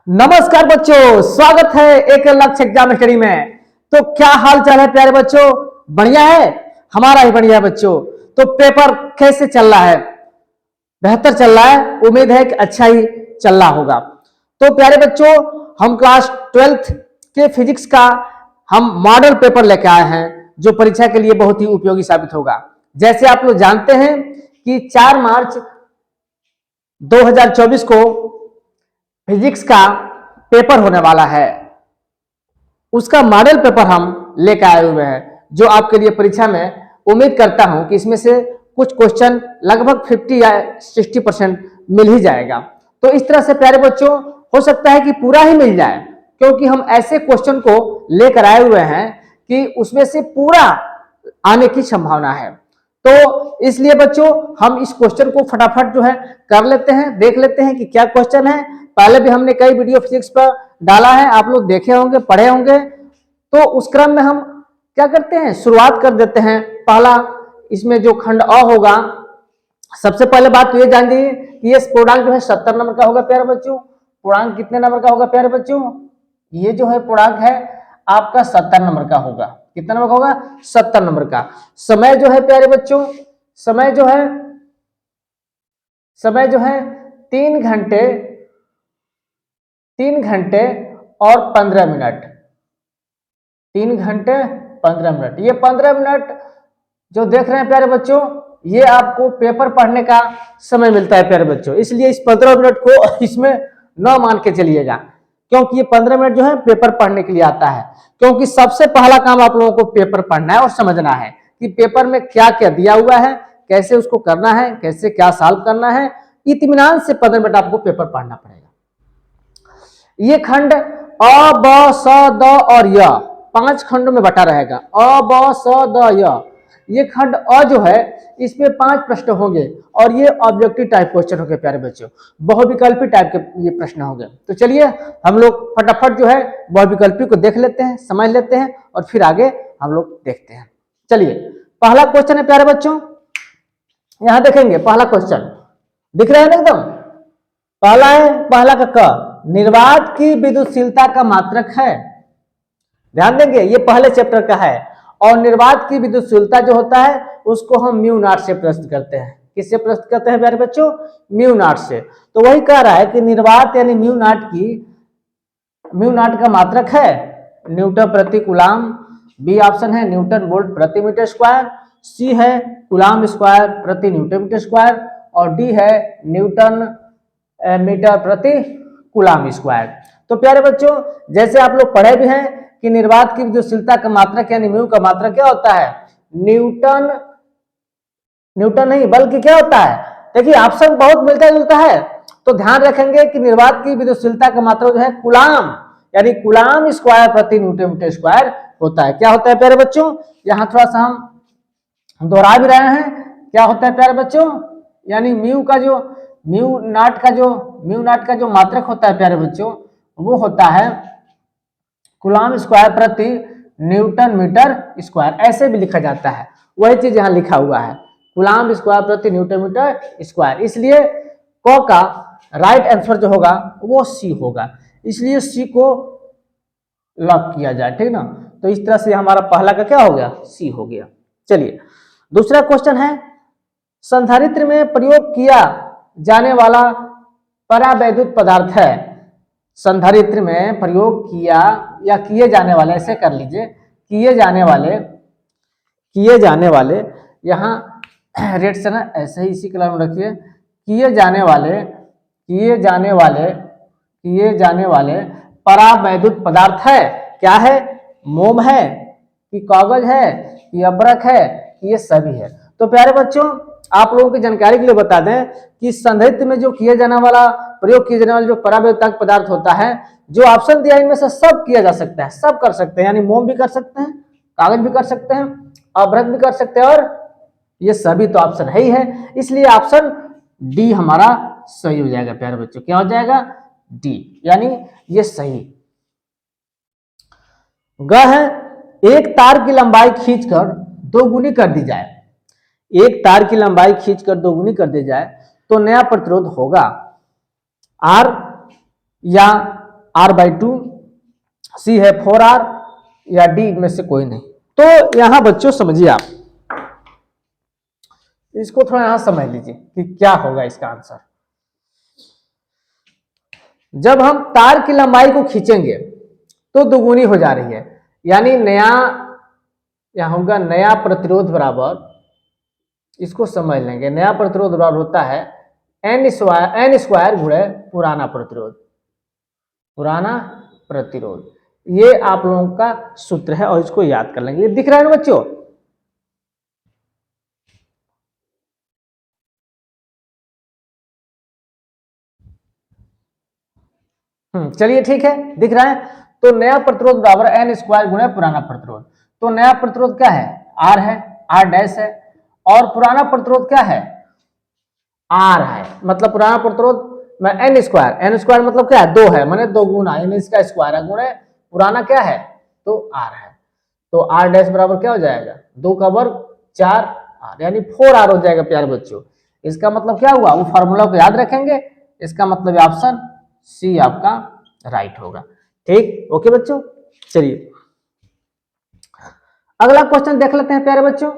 नमस्कार बच्चों, स्वागत है एक लक्ष्य एग्जाम स्टडी में। तो क्या हाल चाल है प्यारे बच्चों? बढ़िया है, हमारा ही बढ़िया है बच्चों। तो पेपर कैसे चल रहा है? बेहतर चल रहा है, उम्मीद है कि अच्छा ही चल रहा होगा। तो प्यारे बच्चों, हम क्लास 12th के फिजिक्स का हम मॉडल पेपर लेके आए हैं जो परीक्षा के लिए बहुत ही उपयोगी साबित होगा। जैसे आप लोग जानते हैं कि 4 मार्च 2024 को फिजिक्स का पेपर होने वाला है। उसका मॉडल पेपर हम लेकर आए हुए हैं जो आपके लिए परीक्षा में उम्मीद करता हूं कि इसमें से कुछ क्वेश्चन लगभग 50 या 60% मिल ही जाएगा। तो इस तरह से प्यारे बच्चों, हो सकता है कि पूरा ही मिल जाए, क्योंकि हम ऐसे क्वेश्चन को लेकर आए हुए हैं कि उसमें से पूरा आने की संभावना है। तो इसलिए बच्चों, हम इस क्वेश्चन को फटाफट जो है कर लेते हैं, देख लेते हैं कि क्या क्वेश्चन है। पहले भी हमने कई वीडियो फिजिक्स पर डाला है, आप लोग देखे होंगे, पढ़े होंगे। तो उस क्रम में हम क्या करते हैं, शुरुआत कर देते हैं। पहला इसमें जो खंड अ होगा, सबसे पहले बात तो ये जान लीजिए कि ये पूर्णांक जो है 70 नंबर का होगा प्यारे बच्चों। पूर्णांक कितने नंबर का होगा प्यारे बच्चों? ये जो है पूर्णांक है आपका 70 नंबर का होगा। कितना नंबर का होगा? 70 नंबर का। समय जो है प्यारे बच्चों, समय जो है 3 घंटे और 15 मिनट। 3 घंटे 15 मिनट। ये 15 मिनट जो देख रहे हैं प्यारे बच्चों, ये आपको पेपर पढ़ने का समय मिलता है प्यारे बच्चों। इसलिए इस 15 मिनट को इसमें न मान के चलिएगा, क्योंकि ये 15 मिनट जो है पेपर पढ़ने के लिए आता है। क्योंकि सबसे पहला काम आप लोगों को पेपर पढ़ना है और समझना है कि पेपर में क्या क्या दिया हुआ है, कैसे उसको करना है, कैसे क्या सॉल्व करना है। इत्मीनान से 15 मिनट आपको पेपर पढ़ना पड़ेगा। ये खंड अ, ब, स, द और य 5 खंडों में बटा रहेगा। अ, ब, स, द, य। ये खंड अ जो है, इसमें 5 प्रश्न होंगे और ये ऑब्जेक्टिव टाइप क्वेश्चन होंगे प्यारे बच्चों, बहुविकल्पी टाइप के ये प्रश्न होंगे। तो चलिए हम लोग फटाफट जो है बहुविकल्पी को देख लेते हैं, समझ लेते हैं और फिर आगे हम लोग देखते हैं। चलिए, पहला क्वेश्चन है प्यारे बच्चों, यहां देखेंगे पहला क्वेश्चन दिख रहा है ना एकदम। पहला है, पहला का क, निर्वात की विद्युतशीलता का मात्रक है। ध्यान देंगे, ये पहले चैप्टर का है। और निर्वात की विद्युतशीलता जो होता है उसको हम म्यू नॉट से प्रस्तुत करते हैं। किससे प्रस्तुत करते हैं प्यारे बच्चों? म्यू नॉट से। तो वही कह रहा है कि निर्वात यानी म्यू नॉट का मात्रक है न्यूटन प्रति कूलाम। बी ऑप्शन है न्यूटन वोल्ट प्रति मीटर स्क्वायर। सी है कूलाम स्क्वायर प्रति न्यूटन मीटर स्क्वायर। और डी है न्यूटन मीटर प्रति कूलाम स्क्वायर। तो प्यारे बच्चों, जैसे आप लोग पढ़े भी हैं कि निर्वात की विद्युतशीलता का मात्रक यानी म्यू का मात्रक क्या होता है? न्यूटन नहीं बल्कि क्या होता है? देखिए ऑप्शन बहुत मिलता जुलता है, तो ध्यान रखेंगे कि निर्वात की विद्युतशीलता का मात्रक जो है कूलाम यानी कूलाम स्क्वायर प्रति न्यूटन मीटर स्क्वायर होता है। क्या होता है प्यारे बच्चों? यहाँ थोड़ा सा हम दोहरा भी रहे हैं। क्या होता है प्यारे बच्चों? यानी म्यू नाट का जो मात्रक होता है प्यारे बच्चों, वो होता है कूलाम स्क्वायर प्रति न्यूटन मीटर स्क्वायर। ऐसे भी लिखा जाता है, वही चीज यहाँ लिखा हुआ है, कूलाम स्क्वायर प्रति न्यूटन मीटर स्क्वायर। इसलिए क का राइट आंसर जो होगा वो सी होगा। इसलिए सी को लॉक किया जाए, ठीक ना। तो इस तरह से हमारा पहला का क्या हो गया? सी हो गया। चलिए, दूसरा क्वेश्चन है, संधारित्र में प्रयोग किया जाने वाला परावैद्युत पदार्थ है। संधारित्र में प्रयोग किया या किए जाने वाले, ऐसे कर लीजिए, किए जाने वाले यहाँ रेड से ना ऐसे ही इसी कलर में रखिए। किए जाने वाले परावैद्युत पदार्थ है। क्या है? मोम है कि कागज है कि अब्रक है कि ये सभी है। तो प्यारे बच्चों, आप लोगों की जानकारी के लिए बता दें कि संधारित्र में जो किए जाने वाला प्रयोग किए जाने वाला जो परावैद्युत पदार्थ होता है, जो ऑप्शन दिया इनमें से सब किया जा सकता है, सब कर सकते हैं। यानी मोम भी कर सकते हैं, कागज भी कर सकते हैं, अभ्रक भी कर सकते हैं और ये सभी तो ऑप्शन है ही है। इसलिए ऑप्शन डी हमारा सही हो जाएगा प्यारे बच्चों। क्या हो जाएगा? डी, यानी ये सही। ग है, एक तार की लंबाई खींचकर दोगुनी कर दी जाए। एक तार की लंबाई खींचकर दोगुनी कर दी जाए तो नया प्रतिरोध होगा आर या r/2, सी है 4r, या डी में से कोई नहीं। तो यहां बच्चों समझिए, आप इसको थोड़ा यहां समझ लीजिए कि क्या होगा इसका आंसर। जब हम तार की लंबाई को खींचेंगे तो दुगुनी हो जा रही है, यानी नया यहां होगा नया प्रतिरोध बराबर, इसको समझ लेंगे, नया प्रतिरोध बराबर होता है एन स्क्वायर गुणे पुराना प्रतिरोध। पुराना प्रतिरोध, ये आप लोगों का सूत्र है और इसको याद कर लेंगे। ये दिख रहा है ना बच्चों? चलिए ठीक है, दिख रहा है। तो नया प्रतिरोध बराबर एन स्क्वायर गुणे पुराना प्रतिरोध। तो नया प्रतिरोध क्या है? आर है, आर डैश है, और पुराना प्रतिरोध क्या है? आर है। मतलब पुराना प्रतिरोध में एन स्क्वायर मतलब क्या है? 2 है, माने 2 गुना, यानी इसका स्क्वायर है, गुणे पुराना क्या है? तो आर है। तो आर डैश बराबर क्या हो जाएगा? 2 का वर्ग 4 आर, यानी 4 आर हो जाएगा प्यारे बच्चों। इसका मतलब क्या हुआ? वो फॉर्मूला को याद रखेंगे। इसका मतलब ऑप्शन सी आपका राइट होगा। ठीक, ओके बच्चों। चलिए अगला क्वेश्चन देख लेते हैं प्यारे बच्चों।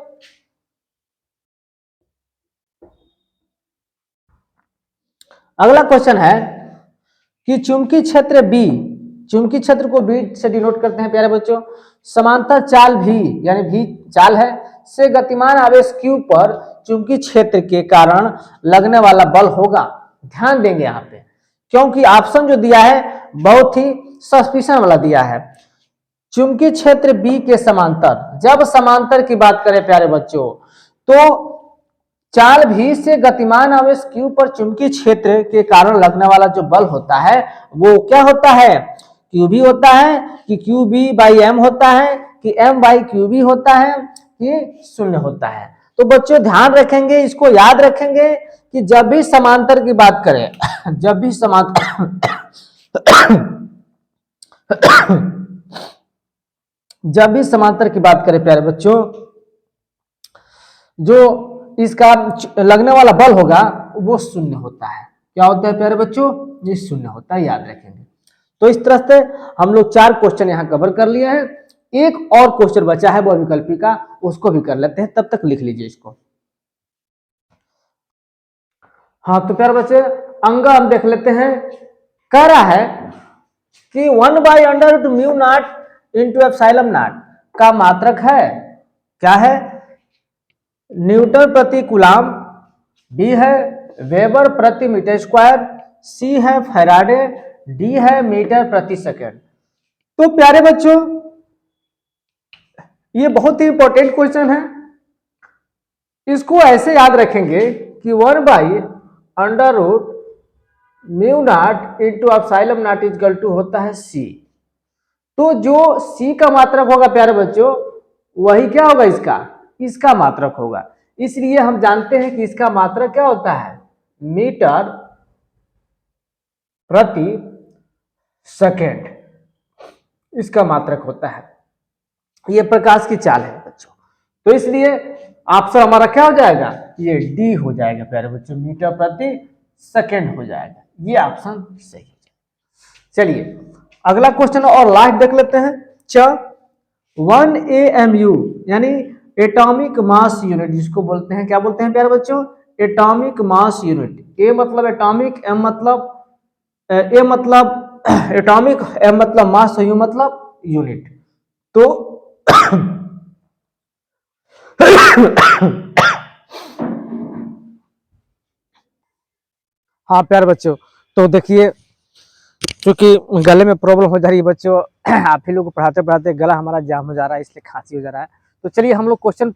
अगला क्वेश्चन है कि चुंबकीय क्षेत्र बी, चुंबकीय क्षेत्र को बी से डिनोट करते हैं प्यारे बच्चों। समांतर चाल भी, यानी भी चाल है, से गतिमान आवेश क्यू पर चुंबकीय क्षेत्र के कारण लगने वाला बल होगा। ध्यान देंगे यहाँ पे, क्योंकि ऑप्शन जो दिया है बहुत ही सस्पिशन वाला दिया है। चुंबकीय क्षेत्र बी के समांतर, जब समांतर की बात करें प्यारे बच्चों, तो चाल भी से गतिमान आवेश क्यू पर चुंबकीय क्षेत्र के कारण लगने वाला जो बल होता है वो क्या होता है? क्यू बी होता है, कि क्यू बी बाई एम होता है, कि एम बाई क्यू बी होता है, कि शून्य होता है। तो बच्चों ध्यान रखेंगे, इसको याद रखेंगे कि जब भी समांतर की बात करें जब भी समांतर जब भी समांतर की बात करें प्यारे बच्चों, जो इसका लगने वाला बल होगा वो शून्य होता है। क्या होता है प्यारे बच्चों? ये शून्य होता है, याद रखेंगे। तो इस तरह से हम लोग 4 क्वेश्चन यहाँ कवर कर लिए हैं। एक और क्वेश्चन बचा है बहुविकल्पी का, उसको भी कर लेते हैं, तब तक लिख लीजिए इसको। हाँ तो प्यारे बच्चे अंगा हम देख लेते हैं। कह रहा है कि 1/√μ0 इंटू एप्सिलॉन नॉट का मात्रक है, क्या है? न्यूटन प्रति कूलाम, बी है वेबर प्रति मीटर स्क्वायर, सी है फैराडे, डी है मीटर प्रति सेकेंड। तो प्यारे बच्चों ये बहुत ही इंपॉर्टेंट क्वेश्चन है। इसको ऐसे याद रखेंगे कि 1/√μ0 into epsilon not equal to होता है सी। तो जो सी का मात्रक होगा प्यारे बच्चों, वही क्या होगा? इसका मात्रक होगा। इसलिए हम जानते हैं कि इसका मात्रक क्या होता है? मीटर प्रति सेकेंड इसका मात्रक होता है। ये प्रकाश की चाल है बच्चों, तो इसलिए ऑप्शन हमारा क्या हो जाएगा? ये डी हो जाएगा प्यारे बच्चों, मीटर प्रति सेकेंड हो जाएगा। ये ऑप्शन सही है। चलिए अगला क्वेश्चन और लास्ट देख लेते हैं। 1 AMU यानी एटॉमिक मास यूनिट, जिसको बोलते हैं, क्या बोलते हैं प्यारे बच्चों? Atomic mass unit. ए मतलब एटॉमिक, एम मतलब ए मतलब एटॉमिक, एम मतलब मास, यू मतलब यूनिट। तो हाँ प्यारे बच्चों, तो देखिए क्योंकि गले में प्रॉब्लम हो जा रही है बच्चों, आप ही लोग को पढ़ाते पढ़ाते गला हमारा जाम हो जा रहा है, इसलिए खांसी हो जा रहा है। तो चलिए हम लोग क्वेश्चन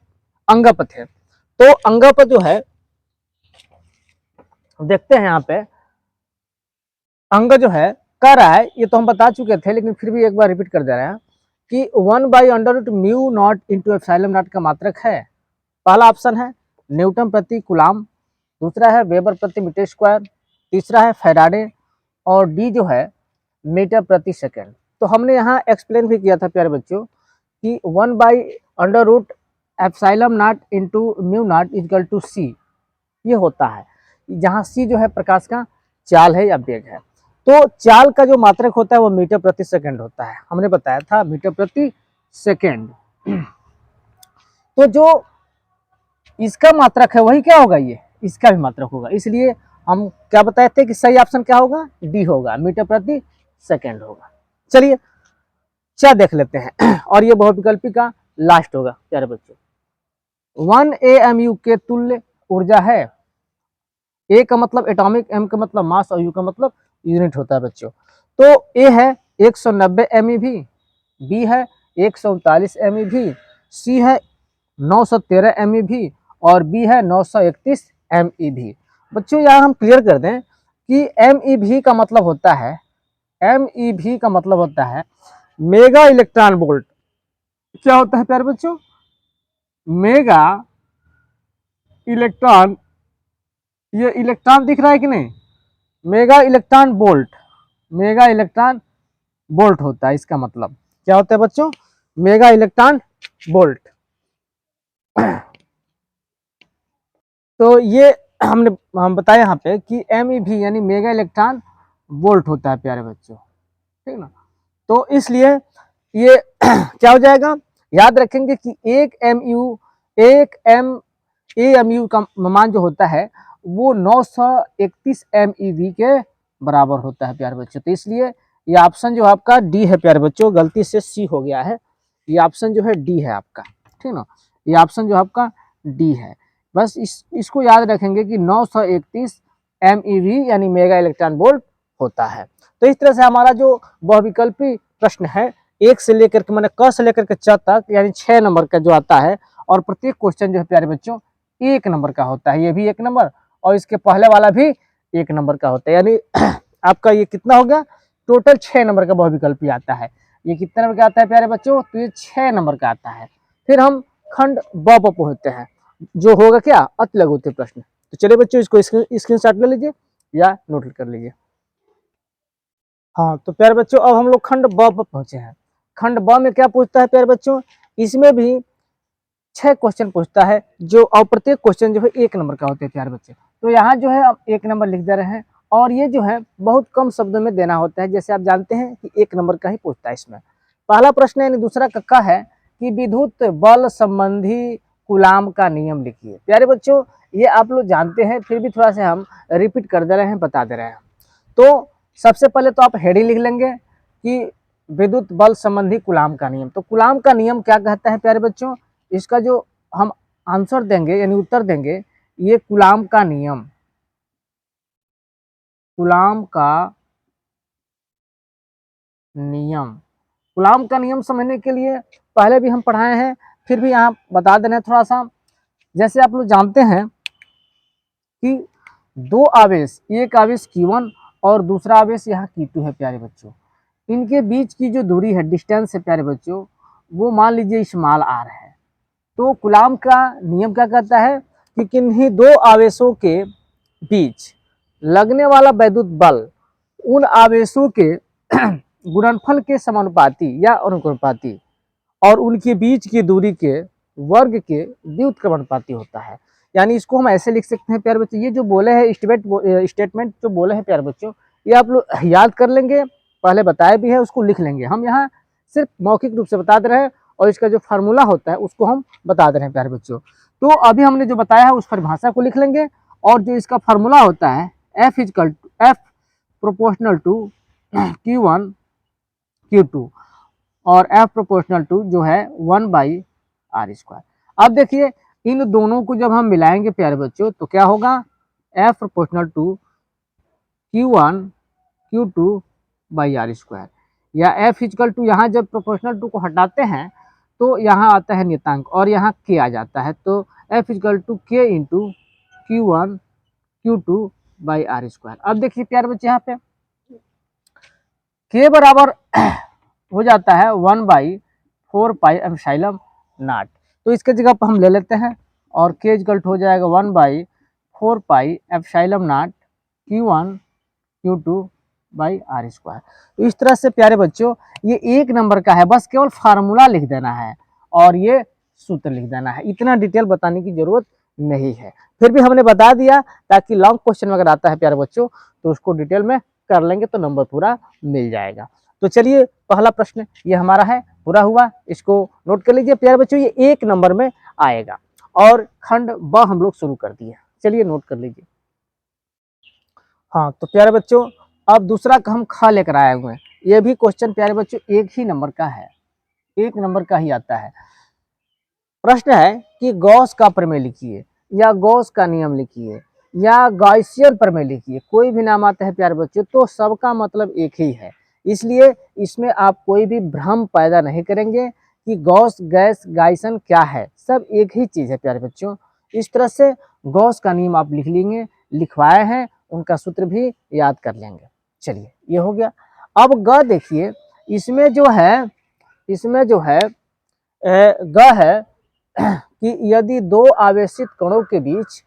अंगपथ है। तो अंगपथ जो है देखते हैं यहाँ पे। अंग जो है कह रहा है, ये तो हम बता चुके थे लेकिन फिर भी एक बार रिपीट कर दे रहे हैं कि 1/√μ0 इंटू एप्सिलॉन नॉट का मात्रक है। पहला ऑप्शन है न्यूटन प्रति कूलाम, दूसरा है वेबर प्रति मीटर स्क्वायर, तीसरा है फैराडे, और डी जो है मीटर प्रति सेकेंड। तो हमने यहाँ एक्सप्लेन भी किया था प्यारे बच्चों कि 1/√epsilon not into mu not equal to c, ये होता है, जहाँ सी जो है प्रकाश का चाल है या वेग है। तो चाल का जो मात्रक होता है वो मीटर प्रति सेकंड होता है, हमने बताया था मीटर प्रति सेकंड। तो जो इसका मात्रक है वही क्या होगा, ये इसका भी मात्रक होगा, इसलिए हम क्या बताए थे कि सही ऑप्शन क्या होगा, डी होगा, मीटर प्रति सेकंड होगा। चलिए क्या देख लेते हैं और ये बहुविकल्पी का लास्ट होगा प्यारे बच्चों। 1 AMU के तुल्य ऊर्जा है। ए का मतलब एटॉमिक, एम का मतलब मास और यू का मतलब यूनिट होता है बच्चों। तो ए है 190 MeV, बी है 139 MeV, सी है 913 MeV और बी है 931 MeV। बच्चों यहाँ हम क्लियर कर दें कि MeV का मतलब होता है, MeV का मतलब होता है मेगा इलेक्ट्रॉन वोल्ट। क्या होता है प्यारे बच्चों, मेगा इलेक्ट्रॉन, ये इलेक्ट्रॉन दिख रहा है कि नहीं, mega electron volt, mega electron volt होता है, इसका मतलब क्या होता है बच्चों, मेगा इलेक्ट्रॉन वोल्ट। तो ये हम बताए यहाँ पे कि MeV यानी मेगा इलेक्ट्रॉन वोल्ट होता है प्यारे बच्चों, ठीक ना। तो इसलिए ये क्या हो जाएगा, याद रखेंगे कि एक AMU का मान जो होता है वो 931 MeV के बराबर होता है प्यारे बच्चों। तो इसलिए ये ऑप्शन जो आपका डी है प्यारे बच्चों, गलती से सी हो गया है, ये ऑप्शन जो है डी है आपका, ठीक ना, ये ऑप्शन जो आपका डी है। बस इसको याद रखेंगे कि 931 MeV यानी मेगा इलेक्ट्रॉन वोल्ट होता है। तो इस तरह से हमारा जो बहुविकल्पी प्रश्न है 1 से लेकर के मैंने क से लेकर के च तक यानी 6 नंबर का जो आता है, और प्रत्येक क्वेश्चन जो है प्यारे बच्चों 1 नंबर का होता है, ये भी 1 नंबर और इसके पहले वाला भी 1 नंबर का होता है, यानी आपका ये कितना हो गया, टोटल 6 नंबर का बहुविकल्पी आता है। ये कितने नंबर का आता है प्यारे बच्चों, तो ये 6 नंबर का आता है। फिर हम खंड ब पर पहुंचते हैं, जो होगा क्या, अति लघु प्रश्न। तो चलिए बच्चों इसको स्क्रीनशॉट ले लीजिए या नोट कर लीजिए। हाँ तो प्यारे बच्चों अब हम लोग खंड ब पर पहुंचे हैं। खंड ब में क्या पूछता है प्यारे बच्चों, इसमें भी 6 क्वेश्चन पूछता है, जो और प्रत्येक क्वेश्चन जो है 1 नंबर का होता है प्यारे बच्चे। तो यहाँ जो है आप 1 नंबर लिख दे रहे हैं, और ये जो है बहुत कम शब्दों में देना होता है, जैसे आप जानते हैं कि 1 नंबर का ही पूछता है इसमें। पहला प्रश्न यानी दूसरा कक्का है कि विद्युत बल संबंधी कूलाम का नियम लिखिए। प्यारे बच्चों ये आप लोग जानते हैं, फिर भी थोड़ा सा हम रिपीट कर दे रहे हैं, बता दे रहे हैं। तो सबसे पहले तो आप हेडिंग लिख लेंगे कि विद्युत बल संबंधी कूलाम का नियम। तो कूलाम का नियम क्या कहता है प्यारे बच्चों, इसका जो हम आंसर देंगे यानी उत्तर देंगे, ये कूलाम का नियम, कूलाम का नियम। कूलाम का नियम समझने के लिए पहले भी हम पढ़ाए हैं, फिर भी यहाँ बता दे रहे हैं थोड़ा सा। जैसे आप लोग जानते हैं कि 2 आवेश, एक आवेश Q1 और दूसरा आवेश यहाँ Q2 है प्यारे बच्चों, इनके बीच की जो दूरी है, डिस्टेंस है प्यारे बच्चों, वो मान लीजिए स्मॉल r है। तो कूलाम का नियम क्या कहता है कि किन्हीं 2 आवेशों के बीच लगने वाला वैद्युत बल उन आवेशों के गुणनफल के समानुपाती या अनुपाती और उनके बीच की दूरी के वर्ग के व्युत्क्रमानुपाती होता है। यानी इसको हम ऐसे लिख सकते हैं प्यारे बच्चों, ये जो बोले हैं स्टेटमेंट जो बोले हैं प्यारे बच्चों, ये आप लोग याद कर लेंगे, पहले बताया भी है, उसको लिख लेंगे। हम यहाँ सिर्फ मौखिक रूप से बता दे रहे हैं, और इसका जो फार्मूला होता है उसको हम बता दे रहे हैं प्यारे बच्चों। तो अभी हमने जो बताया है उस परिभाषा को लिख लेंगे, और जो इसका फार्मूला होता है F proportional to Q1 Q2 और F प्रोपोर्शनल टू जो है 1/r²। अब देखिए इन दोनों को जब हम मिलाएंगे प्यारे बच्चों तो क्या होगा, F proportional to Q1 Q2/r², या F इक्वल टू, यहाँ जब प्रोपोर्शनल टू को हटाते हैं तो यहाँ आता है नियतांक और यहाँ K आ जाता है, तो F equal to K into Q1 Q2/r²। अब देखिए प्यारे बच्चे यहाँ पे K बराबर हो जाता है 1/4πε0। तो इसके जगह पर हम ले लेते हैं और K इक्वल हो जाएगा 1/4πε0 Q1 Q2/r²। तो इस तरह से प्यारे बच्चों ये 1 नंबर का है, बस केवल फार्मूला लिख देना है और ये सूत्र लिख देना है, इतना डिटेल बताने की जरूरत नहीं है। फिर भी हमने बता दिया ताकि लॉन्ग क्वेश्चन अगर आता है प्यारे बच्चों तो उसको डिटेल में कर लेंगे तो नंबर पूरा मिल जाएगा। तो चलिए पहला प्रश्न ये हमारा है, पूरा हुआ, इसको नोट कर लीजिए प्यारे बच्चों, ये 1 नंबर में आएगा। और खंड ब हम लोग शुरू कर दिए, चलिए नोट कर लीजिए। हाँ तो प्यारे बच्चों अब दूसरा का हम ख लेकर आए हुए हैं। ये भी क्वेश्चन प्यारे बच्चों 1 ही नंबर का है, 1 नंबर का ही आता है। प्रश्न है कि गॉस का प्रमेय लिखिए या गॉस का नियम लिखिए या गॉसियन प्रमेय लिखिए। कोई भी नाम आता है प्यारे बच्चों तो सबका मतलब एक ही है, इसलिए इसमें आप कोई भी भ्रम पैदा नहीं करेंगे कि गॉस गैस गाइसन क्या है, सब एक ही चीज है प्यारे बच्चों। इस तरह से गॉस का नियम आप लिख लेंगे, लिखवाए हैं, उनका सूत्र भी याद कर लेंगे। चलिए ये हो गया। अब ग देखिए, इसमें जो है ग है कि यदि दो आवेशित कणों के बीच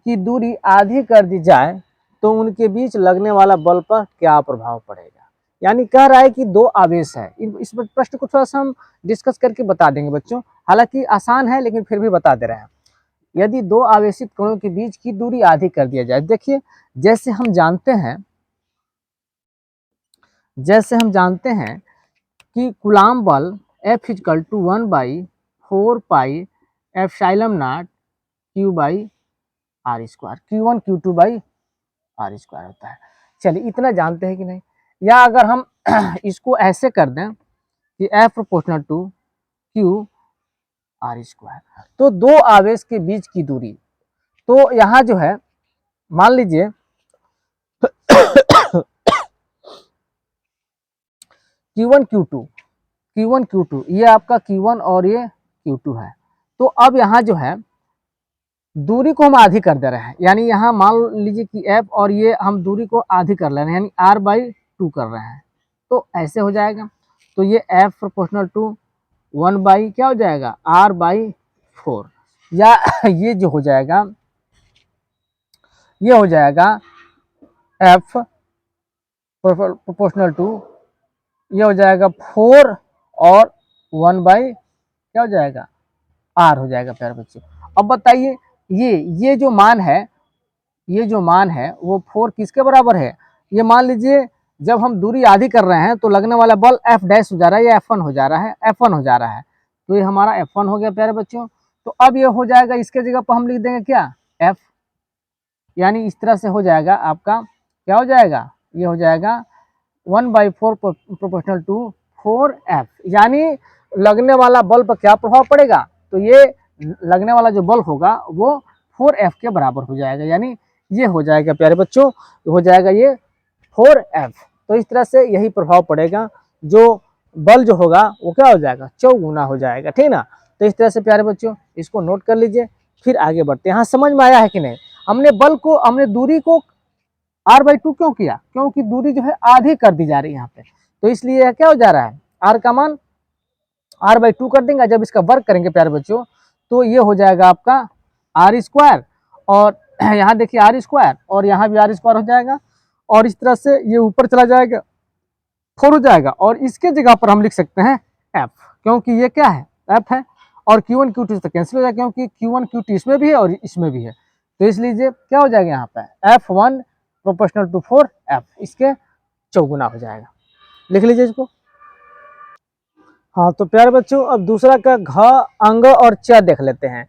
की दूरी आधी कर दी जाए तो उनके बीच लगने वाला बल पर क्या प्रभाव पड़ेगा। यानी कह रहा है कि दो आवेश है, इस प्रश्न को थोड़ा सा हम डिस्कस करके बता देंगे बच्चों, हालांकि आसान है लेकिन फिर भी बता दे रहे हैं। यदि दो आवेशित कणों के बीच की दूरी आधी कर दिया जाए, देखिए जैसे हम जानते हैं कि कूलाम बल F equal to 1/4 pi epsilon naught Q by R square, Q1 Q2 by R square होता है। चलिए इतना जानते हैं कि नहीं। या अगर हम इसको ऐसे कर दें कि F proportional to Q R square, तो दो आवेश के बीच की दूरी, तो यहाँ जो है मान लीजिए Q1 Q2 ये आपका Q1 और ये Q2 है। तो अब यहाँ जो है दूरी को हम आधी कर दे रहे हैं, यानी यहाँ मान लीजिए कि F और ये हम दूरी को आधी कर ले रहे हैं, यानी R/2 कर रहे हैं, तो ऐसे हो जाएगा। तो ये F प्रोपोर्शनल टू 1 क्या हो जाएगा R/4, या ये जो हो जाएगा ये हो जाएगा F प्रोपोर्शनल टू, ये हो जाएगा 4 और 1 क्या हो जाएगा R हो जाएगा प्यारे बच्चों। अब बताइए ये जो मान है वो 4 किसके बराबर है। ये मान लीजिए जब हम दूरी आधी कर रहे हैं तो लगने वाला बल F डैश हो जा रहा है या F1 हो जा रहा है, तो ये हमारा F1 हो गया प्यारे बच्चों। तो अब ये हो जाएगा, इसके जगह पर हम लिख देंगे क्या F, यानी इस तरह से हो जाएगा आपका, क्या हो जाएगा, ये हो जाएगा 1/4 प्रोपोर्शनल टू 4F, यानी लगने वाला बल पर क्या प्रभाव पड़ेगा, तो ये लगने वाला जो बल होगा वो 4F के बराबर हो जाएगा, यानी ये हो जाएगा प्यारे बच्चों, हो जाएगा ये 4F। तो इस तरह से यही प्रभाव पड़ेगा, जो बल जो होगा वो क्या हो जाएगा, चौगुना हो जाएगा, ठीक ना। तो इस तरह से प्यारे बच्चों इसको नोट कर लीजिए, फिर आगे बढ़ते हैं। यहाँ समझ में आया है कि नहीं। हमने दूरी को R/2 क्यों किया, क्योंकि दूरी जो है आधी कर दी जा रही है यहाँ पे, तो इसलिए क्या हो जा रहा है, R का मान R/2 कर देंगे। जब इसका वर्क करेंगे प्यारे बच्चों तो ये हो जाएगा आपका R², और यहाँ देखिए R² और यहाँ भी R² हो जाएगा, और इस तरह से ये ऊपर चला जाएगा 4 हो जाएगा, और इसके जगह पर हम लिख सकते हैं F, क्योंकि ये क्या है F है, और Q1 Q2 से कैंसिल हो जाएगा क्योंकि Q1 Q2 इसमें भी है और इसमें भी है, तो इसलिए क्या हो जाएगा यहाँ पे F1 प्रोपोर्शनल टू 4F, इसके चौगुना हो जाएगा। लिख लीजिए इसको। हाँ तो प्यारे बच्चों अब दूसरा का घ अंग और च देख लेते हैं।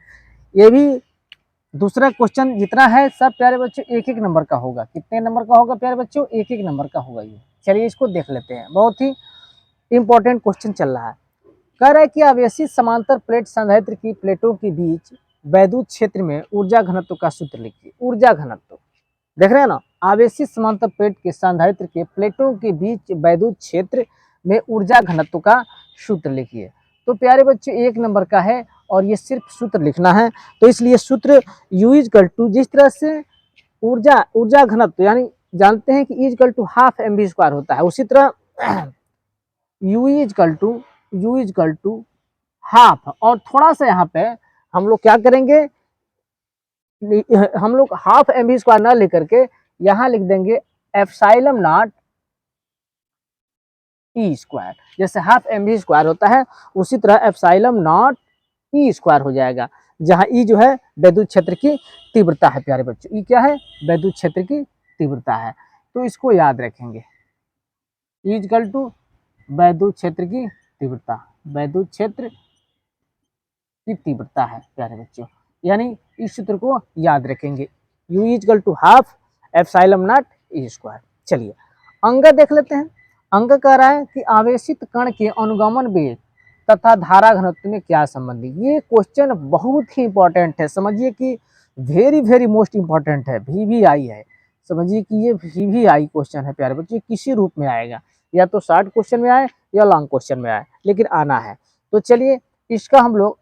ये भी दूसरा क्वेश्चन जितना है सब प्यारे बच्चों 1-1 नंबर का होगा। कितने नंबर का होगा प्यारे बच्चों, 1-1 नंबर का होगा ये। चलिए इसको देख लेते हैं, बहुत ही इंपॉर्टेंट क्वेश्चन चल रहा है। कह रहा है कि आवेशित समांतर प्लेट संधारित्र की प्लेटों के बीच वैद्युत क्षेत्र में ऊर्जा घनत्व का सूत्र लिखिए। ऊर्जा घनत्व देख रहे हैं ना, आवेशित समांतर प्लेट के संधारित्र के प्लेटों के बीच वैद्युत क्षेत्र में ऊर्जा घनत्व का सूत्र लिखिए। तो प्यारे बच्चों 1 नंबर का है और ये सिर्फ सूत्र लिखना है, तो इसलिए सूत्र U इक्वल टू, जिस तरह से ऊर्जा घनत्व यानी जानते हैं कि E equal to half mv² होता है, उसी तरह U इक्वल टू हाफ, और थोड़ा सा यहाँ पे हम लोग क्या करेंगे, हम लोग हाफ mv² ना लेकर के यहाँ लिख देंगे एप्सिलॉन नॉट E², जैसे हाफ mv² होता है उसी तरह एप्सिलॉन नॉट E² हो जाएगा, जहाँ E जो है वैद्युत क्षेत्र की तीव्रता है प्यारे बच्चों। E क्या है, वैद्युत क्षेत्र की तीव्रता है, तो इसको याद रखेंगे, इक्वल टू वैद्युत क्षेत्र की तीव्रता, वैद्युत क्षेत्र की तीव्रता है प्यारे बच्चों, यानी इस सूत्र को याद रखेंगे, U equal to half epsilon naught E square. चलिए अंग देख लेते हैं। अंग कह रहा है कि आवेशित कण के अनुगमन वेग तथा धारा घनत्व में क्या संबंध है। ये क्वेश्चन बहुत ही इंपॉर्टेंट है, समझिए कि वेरी वेरी मोस्ट इंपॉर्टेंट है, VVI है, समझिए कि ये VVI क्वेश्चन है प्यारे बच्चे, किसी रूप में आएगा, या तो शॉर्ट क्वेश्चन में आए या लॉन्ग क्वेश्चन में आए, लेकिन आना है। तो चलिए इसका हम लोग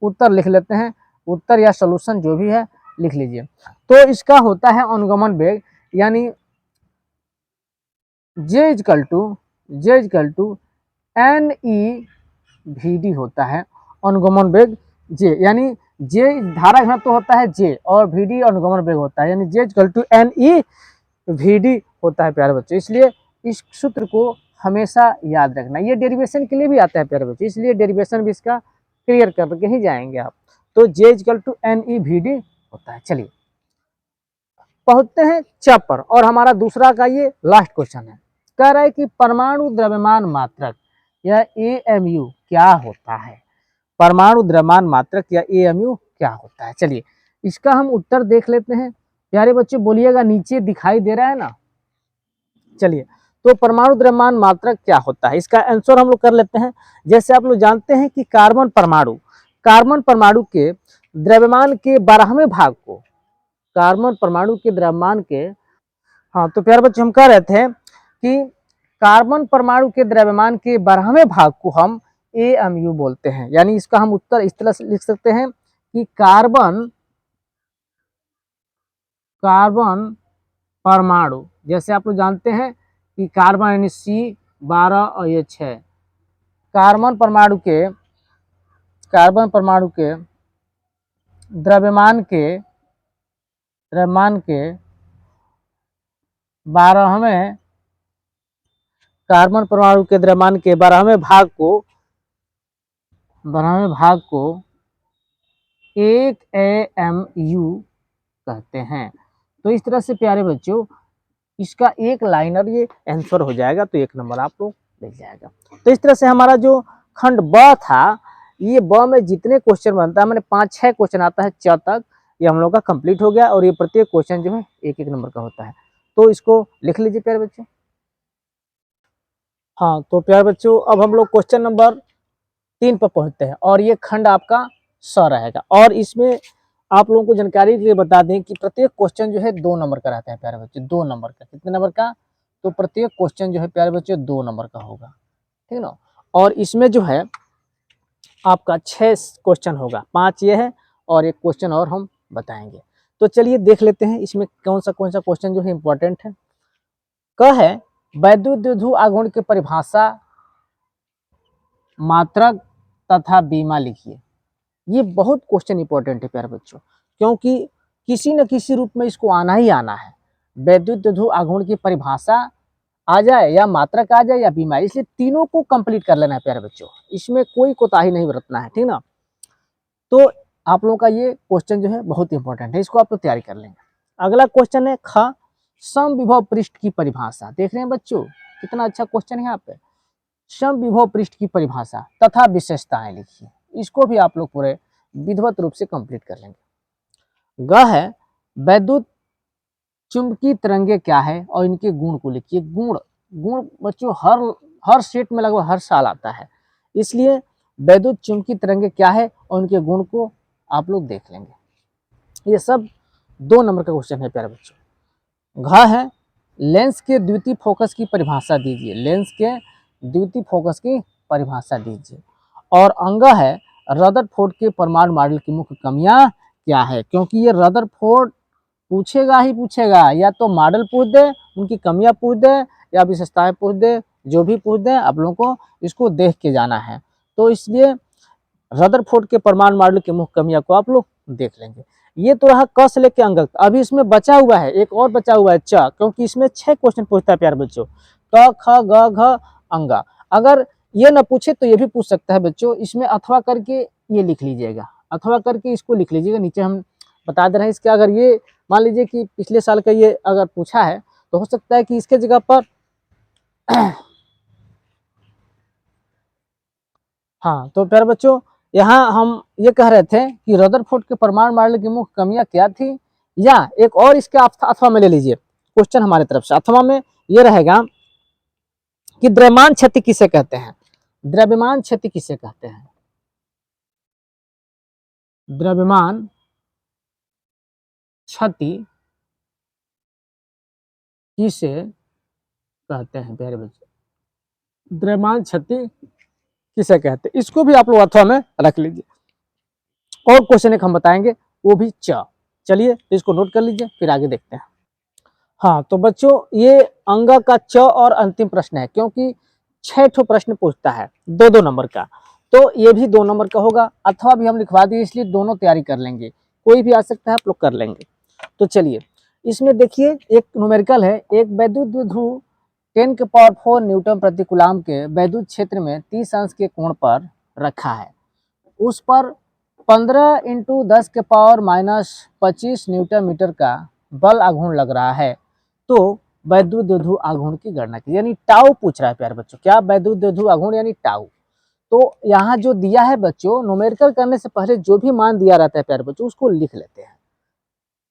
उत्तर लिख लेते हैं, उत्तर या सोल्यूशन जो भी है लिख लीजिए। तो इसका होता है अनुगमन वेग, यानी J इक्वल टू NE/VD होता है अनुगमन वेग J, यानी J धारा घनत्व होता है J और VD अनुगमन वेग होता है, यानी J इक्वल टू NE/VD होता है प्यारे बच्चों। इसलिए इस सूत्र को हमेशा याद रखना, ये डेरिवेशन के लिए भी आता है प्यारे बच्चों, इसलिए डेरिवेशन भी इसका क्लियर करके ही जाएंगे आप। तो J इक्वल टू NE/VD होता है। चलिए पहुंचते हैं चाप पर, और हमारा दूसरा का ये लास्ट क्वेश्चन है। कह रहा है कि परमाणु द्रव्यमान मात्रक या AMU क्या होता है। परमाणु द्रव्यमान मात्रक या AMU क्या होता है। चलिए इसका हम उत्तर देख लेते हैं। प्यारे बच्चों बोलिएगा, नीचे दिखाई दे रहा है ना। चलिए तो परमाणु द्रव्यमान मात्रक क्या होता है, इसका आंसर हम लोग कर लेते हैं। जैसे आप लोग जानते हैं कि कार्बन परमाणु के द्रव्यमान के 12वें भाग को, कार्बन परमाणु के द्रव्यमान के, हाँ तो प्यारे बच्चों हम कह रहे थे कि कार्बन परमाणु के द्रव्यमान के 12वें भाग को हम AMU बोलते हैं। यानी इसका हम उत्तर इस तरह से लिख सकते हैं कि कार्बन परमाणु, जैसे आप लोग जानते हैं कि कार्बन यानी C12 और ये 6, कार्बन परमाणु के द्रव्यमान के 12वें, कार्बन परमाणु के द्रव्यमान के 12वें भाग को 1 AMU कहते हैं। तो इस तरह से प्यारे बच्चों इसका एक लाइनर ये आंसर हो जाएगा, तो 1 नंबर आप लोग मिल जाएगा। तो इस तरह से हमारा जो खंड ब था, ये ब में जितने क्वेश्चन बनता है, मैंने 5-6 क्वेश्चन आता है च तक, ये हम लोग का कंप्लीट हो गया, और ये प्रत्येक क्वेश्चन जो है 1-1 नंबर का होता है। तो इसको लिख लीजिए प्यारे बच्चों। हाँ तो प्यारे बच्चों अब हम लोग क्वेश्चन नंबर 3 पर पहुंचते हैं, और ये खंड आपका स रहेगा। और इसमें आप लोगों को जानकारी के लिए बता दें कि प्रत्येक क्वेश्चन जो है 2 नंबर का रहता है प्यारे बच्चों, 2 नंबर का। कितने नंबर का, तो प्रत्येक क्वेश्चन जो है प्यारे बच्चों 2 नंबर का होगा, ठीक है ना। और इसमें जो है आपका 6 क्वेश्चन होगा, 5 ये है और एक क्वेश्चन और हम बताएंगे। तो चलिए देख लेते हैं इसमें कौन सा क्वेश्चन जो है इंपॉर्टेंट है। कह है वैद्युत द्विध्रुव आघूर्ण की परिभाषा, मात्रक तथा बीमा लिखिए। ये बहुत क्वेश्चन इंपॉर्टेंट है प्यारे बच्चों, क्योंकि किसी न किसी रूप में इसको आना ही आना है। वैद्युत द्विध्रुव आघूर्ण की परिभाषा आ जाए या मात्रक आ जाए या बीमा, इसलिए तीनों को कंप्लीट कर लेना है प्यारे बच्चों, इसमें कोई कोताही नहीं बरतना है, ठीक ना। तो आप लोगों का ये क्वेश्चन जो है बहुत इंपॉर्टेंट है, इसको आप लोग तैयारी कर लेंगे। अगला क्वेश्चन है ख समविभव पृष्ठ की परिभाषा। देख रहे हैं बच्चों कितना अच्छा क्वेश्चन है यहाँ पे। समविभव पृष्ठ की परिभाषा तथा विशेषताएं लिखिए। इसको भी आप लोग पूरे विधिवत रूप से कंप्लीट कर लेंगे। ग है वैद्युत चुंबकीय तरंगे क्या है और इनके गुण को लिखिए। गुण बच्चों हर सेट में लगभग हर साल आता है, इसलिए वैद्युत चुंबकीय तरंगे क्या है और उनके गुण को आप लोग देख लेंगे। ये सब 2 नंबर का क्वेश्चन है प्यारे बच्चों। घ है लेंस के द्वितीय फोकस की परिभाषा दीजिए। लेंस के द्वितीय फोकस की परिभाषा दीजिए। और अंग है रदरफोर्ड के परमाणु मॉडल की मुख्य कमियां क्या है, क्योंकि ये रदरफोर्ड पूछेगा ही पूछेगा, या तो मॉडल पूछ दे, उनकी कमियां पूछ दे, या विशेषताएं पूछ दे, जो भी पूछ दे आप लोगों को इसको देख के जाना है। तो इसलिए रदरफोर्ड के परमाणु मॉडल की मुख्य कमियां को आप लोग देख लेंगे। ये तो रहा क से लेके अंग तक। अभी इसमें बचा हुआ है, एक और बचा हुआ है च, क्योंकि इसमें 6 क्वेश्चन पूछता है प्यारे बच्चों, क ख ग घ अंगा। अगर ये न पूछे तो ये भी पूछ सकता है बच्चों, इसमें अथवा करके ये लिख लीजिएगा, अथवा करके इसको लिख लीजिएगा। नीचे हम बता दे रहे हैं इसके, अगर ये मान लीजिए कि पिछले साल का ये अगर पूछा है तो हो सकता है कि इसके जगह पर हाँ, तो प्यारे बच्चों यहाँ हम ये कह रहे थे कि रदरफोर्ड के परमाणु मॉडल की मुख्य कमियां क्या थी, या एक और इसके अथवा में ले लीजिए क्वेश्चन हमारे तरफ से। अथवा में ये रहेगा कि द्रव्यमान क्षति किसे कहते हैं, द्रव्यमान क्षति किसे कहते हैं, द्रव्यमान क्षति किसे कहते हैं प्यारे बच्चों, द्रव्यमान क्षति किसे कहते हैं, इसको भी आप लोग अथवा में रख लीजिए। और क्वेश्चन एक हम बताएंगे वो भी चलिए इसको नोट कर लीजिए, फिर आगे देखते हैं। हाँ, तो बच्चों ये अंग का च और अंतिम प्रश्न है, क्योंकि 6 प्रश्न पूछता है 2-2 नंबर का, तो ये भी 2 नंबर का होगा। अथवा भी हम लिखवा दिए, इसलिए दोनों तैयारी कर लेंगे, कोई भी आ सकता है, आप लोग कर लेंगे। तो चलिए इसमें देखिए एक न्यूमेरिकल है, एक वैद्युत द्विध्रुव 10⁴ न्यूटन प्रति कूलम के वैद्युत क्षेत्र में 30 अंश के कोण पर रखा है, उस पर 15 × 10⁻⁻25 न्यूटन मीटर का बल आघूर्ण लग रहा है, तो वैद्युत द्विध्रुव आघूर्ण की गणना की, यानी टाउ पूछ रहा है प्यारे बच्चों, क्या, वैद्युत द्विध्रुव आघूर्ण यानी टाउ। तो यहाँ जो दिया है बच्चों, न्यूमेरिकल करने से पहले जो भी मान दिया रहता है प्यारे बच्चों उसको लिख लेते हैं,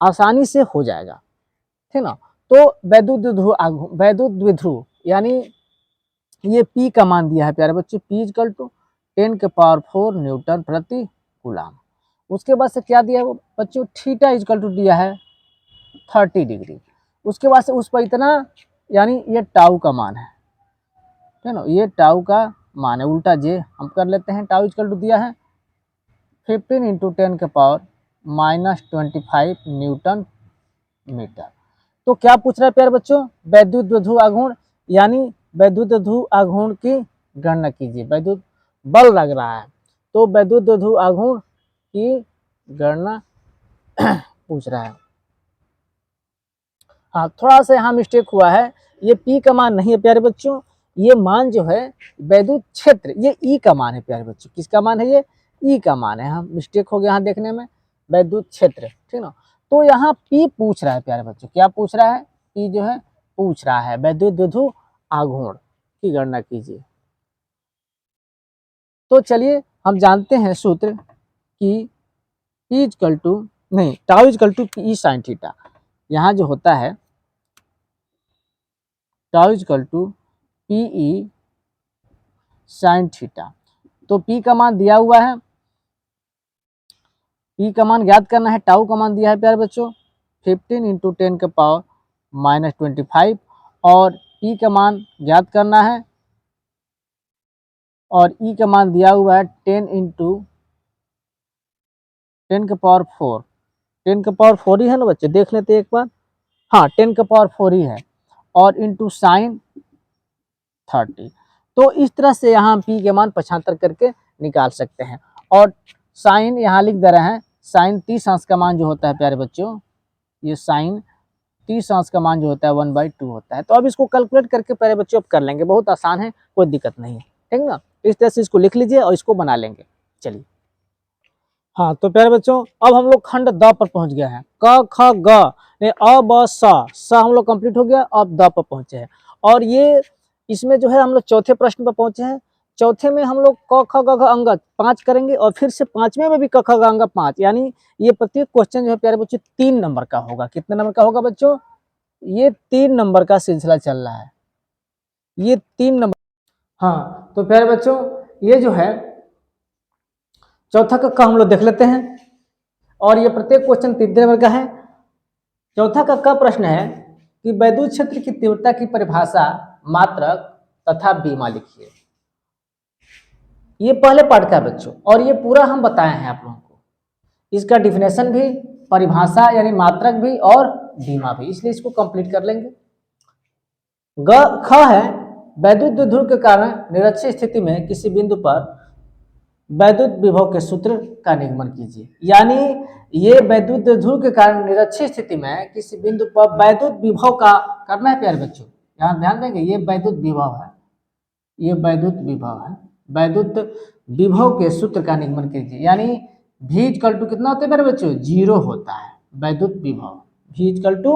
आसानी से हो जाएगा, ठीक ना। तो वैद्युत द्विध्रुव यानी ये P का मान दिया है प्यारे बच्चों, P = 10⁴ न्यूटन प्रति कूलम। उसके बाद से क्या दिया है वो बच्चों, थीटा = दिया है 30 डिग्री। उसके बाद से उस पर इतना, यानी ये टाउ का मान है, ठीक ना, ये टाउ का मान है, उल्टा जे हम कर लेते हैं। टाउ = दिया है 15 × 10⁻25 न्यूटन मीटर। तो क्या पूछ रहा है प्यारे बच्चों, वैद्युत द्विध्रुव आघूर्ण, यानी वैद्युत द्विध्रुव आघूर्ण की गणना कीजिए। वैद्युत बल लग रहा है तो वैद्युत द्विध्रुव आघूर्ण की गणना पूछ रहा है। हाँ, थोड़ा सा यहाँ मिस्टेक हुआ है, ये P का मान नहीं है प्यारे बच्चों, ये मान जो है वैद्युत क्षेत्र, ये E का मान है प्यारे बच्चों। किसका मान है, ये E का मान है, हम मिस्टेक हो गया यहाँ देखने में, वैद्युत क्षेत्र, ठीक ना। तो यहाँ P पूछ रहा है प्यारे बच्चों, क्या पूछ रहा है, P जो है पूछ रहा है वैद्युत द्विध्रुव आघूर्ण की गणना कीजिए। तो चलिए हम जानते हैं सूत्र कि P = नहीं, टाउ = P sin थीटा। यहाँ जो होता है टाउ = PE sin थीटा, तो P का मान दिया हुआ है, P का मान ज्ञात करना है, टाउ का मान दिया है प्यारे बच्चों 15 × 10⁻⁻25, और P का मान ज्ञात करना है, और E का मान दिया हुआ है 10 × 10⁴ 10⁴ ही है ना बच्चे, देख लेते एक बार, हाँ 10⁴ ही है, और इंटू साइन 30। तो इस तरह से यहाँ P के मान 75 करके निकाल सकते हैं, और साइन यहाँ लिख दे रहे हैं, साइन 30 अंश का मान जो होता है प्यारे बच्चों, ये साइन 30 अंश का मान जो होता है 1/2 होता है। तो अब इसको कैलकुलेट करके प्यारे बच्चों अब कर लेंगे, बहुत आसान है, कोई दिक्कत नहीं है, ठीक ना। इस तरह से इसको लिख लीजिए और इसको बना लेंगे। चलिए हाँ, तो प्यारे बच्चों अब हम लोग खंड द पर पहुंच गए हैं, क ख ग अ ब स हम लोग कंप्लीट हो गया, अब द पर पहुंचे हैं, और ये इसमें जो है हम लोग चौथे प्रश्न पर पहुंचे हैं। चौथे में हम लोग क ख ग घ अंग 5 करेंगे, और फिर से 5वें में भी क ख ग अंग 5, यानी ये प्रत्येक क्वेश्चन जो है प्यारे बच्चों 3 नंबर का होगा। कितने नंबर का होगा बच्चों, ये 3 नंबर का सिलसिला चल रहा है, ये 3 नंबर। हाँ, तो प्यारे बच्चों ये जो है चौथा का हम लोग देख लेते हैं, और ये प्रत्येक क्वेश्चन 3 नंबर का है। चौथा का प्रश्न है कि वैद्युत क्षेत्र की तीव्रता की परिभाषा, मात्रक तथा बीमा लिखिए। ये पहले पार्ट का है बच्चों, और ये पूरा हम बताए हैं आप लोगों को, इसका डिफिनेशन भी, परिभाषा यानी मात्रक भी, और बीमा भी, इसलिए इसको कंप्लीट कर लेंगे। ख है वैद्युत द्विध्रुव के कारण निरक्षीय स्थिति में किसी बिंदु पर वैद्युत विभव के सूत्र का निगमन कीजिए। यानी ये वैद्युत द्विध्रुव के कारण निरक्षीय स्थिति में किसी बिंदु पर वैद्युत विभव का करना है प्यारे बच्चों, यहाँ ध्यान देंगे, ये वैद्युत विभव है, ये वैद्युत विभव है, वैद्युत विभव के सूत्र का निगमन कीजिए। यानी V = कितना होता है मेरे बच्चों, 0 होता है वैद्युत विभव, v इक्वल टू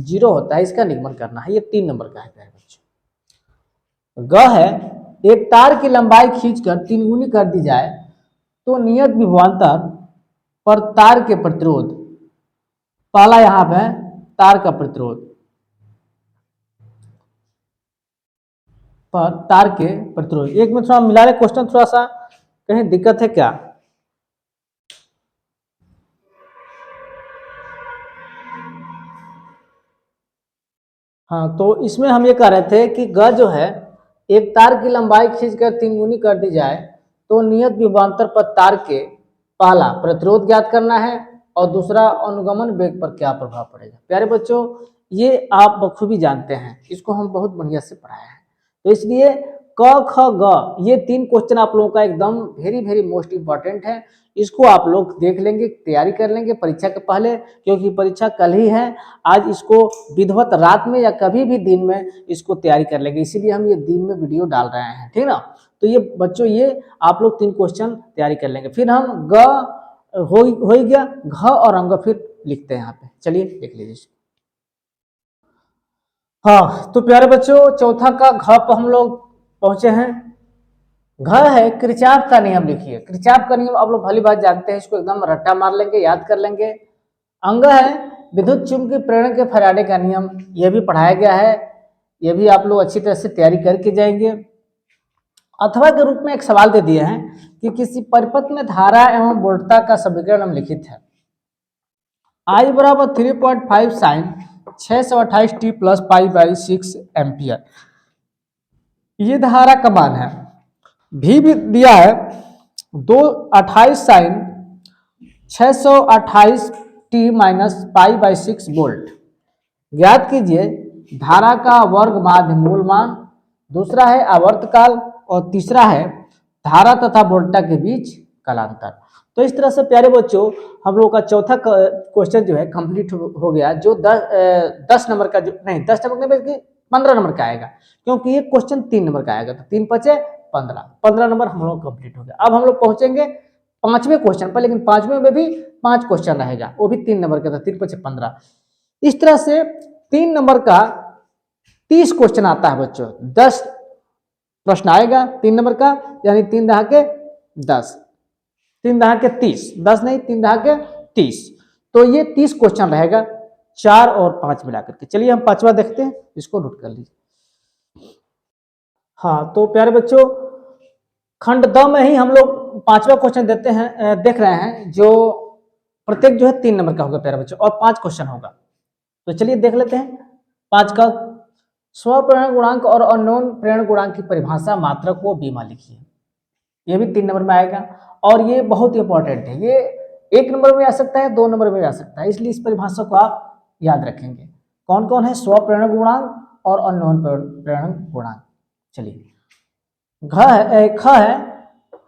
0 होता है, इसका निगमन करना है। ये 3 नंबर का है प्यारे बच्चों। ग है, एक तार की लंबाई खींचकर 3 गुनी कर दी जाए तो नियत विभवांतर पर तार के प्रतिरोध, पहला यहाँ पे तार का प्रतिरोध पर तार के प्रतिरोध, एक में थोड़ा मिला ले क्वेश्चन, थोड़ा सा कहीं दिक्कत है क्या? हाँ, तो इसमें हम ये कह रहे थे कि ग जो है, एक तार की लंबाई खींचकर 3 गुनी कर दी जाए तो नियत विभवांतर पर तार के पहला प्रतिरोध ज्ञात करना है और दूसरा अनुगमन वेग पर क्या प्रभाव पड़ेगा। प्यारे बच्चों, ये आप बखूबी जानते हैं, इसको हम बहुत बढ़िया से पढ़ाए हैं, तो इसलिए क ख ग ये 3 क्वेश्चन आप लोगों का एकदम वेरी मोस्ट इंपॉर्टेंट है। इसको आप लोग देख लेंगे, तैयारी कर लेंगे परीक्षा के पहले, क्योंकि परीक्षा कल ही है। आज इसको विधिवत रात में या कभी भी दिन में इसको तैयारी कर लेंगे, इसीलिए हम ये दिन में वीडियो डाल रहे हैं, ठीक ना। तो ये बच्चों, ये आप लोग 3 क्वेश्चन तैयारी कर लेंगे, फिर हम ग हो गया, घ और अंग फिर लिखते हैं यहाँ पे। चलिए देख लीजिए। हाँ, तो प्यारे बच्चों, चौथा का घ पर हम लोग पहुंचे हैं। घ है, किरचॉफ का नियम लिखिए। किरचॉफ का नियम आप लोग भली बात जानते हैं, इसको एकदम रट्टा मार लेंगे, याद कर लेंगे। अंग है, विद्युत चुंबकीय प्रेरण के फैराडे का नियम, यह भी पढ़ाया गया है, यह भी आप लोग अच्छी तरह से तैयारी करके जाएंगे। अथवा के रूप में एक सवाल दे दिए हैं कि किसी परिपथ में धारा एवं वोल्टता का समीकरण निम्नलिखित है। I बराबर 3.5 sine 628 T plus pi by 6 ampere, ये धारा का मान है। भी दिया है 28 sine 628 T minus pi by 6 volt. ज्ञात कीजिए धारा का वर्ग माध्य मूल मान, दूसरा है आवर्तकाल और तीसरा है धारा तथा वोल्टता के बीच कालांतर। तो इस तरह से प्यारे बच्चों, हम लोग का चौथा क्वेश्चन जो है कंप्लीट हो गया, जो 10 नंबर का, जो नहीं 10 नंबर का बल्कि 15 नंबर का आएगा, क्योंकि ये क्वेश्चन 3 नंबर का आएगा, तो 3 5 15 नंबर हम लोग कंप्लीट हो गया। अब हम लोग पहुंचेंगे 5वें क्वेश्चन पर, लेकिन 5वें में भी 5 क्वेश्चन रहेगा, वो भी 3 नंबर का था, 3 5 15। इस तरह से 3 नंबर का 30 क्वेश्चन आता है बच्चों, 10 प्रश्न आएगा 3 नंबर का, यानी 3 दहाके 10, 3 दहाके 30, 10 नहीं 3 दहाके 30, तो ये 30 क्वेश्चन रहेगा 4 और 5 मिलाकर के। चलिए हम 5वां देखते हैं, इसको नोट कर लीजिए। हाँ, तो प्यारे बच्चों, खंड द में ही हम लोग 5वां क्वेश्चन देते हैं, देख रहे हैं, जो प्रत्येक जो है 3 नंबर का होगा प्यारे बच्चों, और 5 क्वेश्चन होगा। तो चलिए देख लेते हैं 5 का। स्वप्रेरण गुणांक और अननोन प्रेरण गुणांक की परिभाषा मात्रक को बीमा लिखिए, ये भी 3 नंबर में आएगा, और ये बहुत इंपॉर्टेंट है, ये 1 नंबर में आ सकता है, 2 नंबर में आ सकता है, इसलिए इस परिभाषा को आप याद रखेंगे। कौन कौन है? स्वप्रेरण गुणांक और अननोन प्रेरण गुणांक। चलिए, ख है,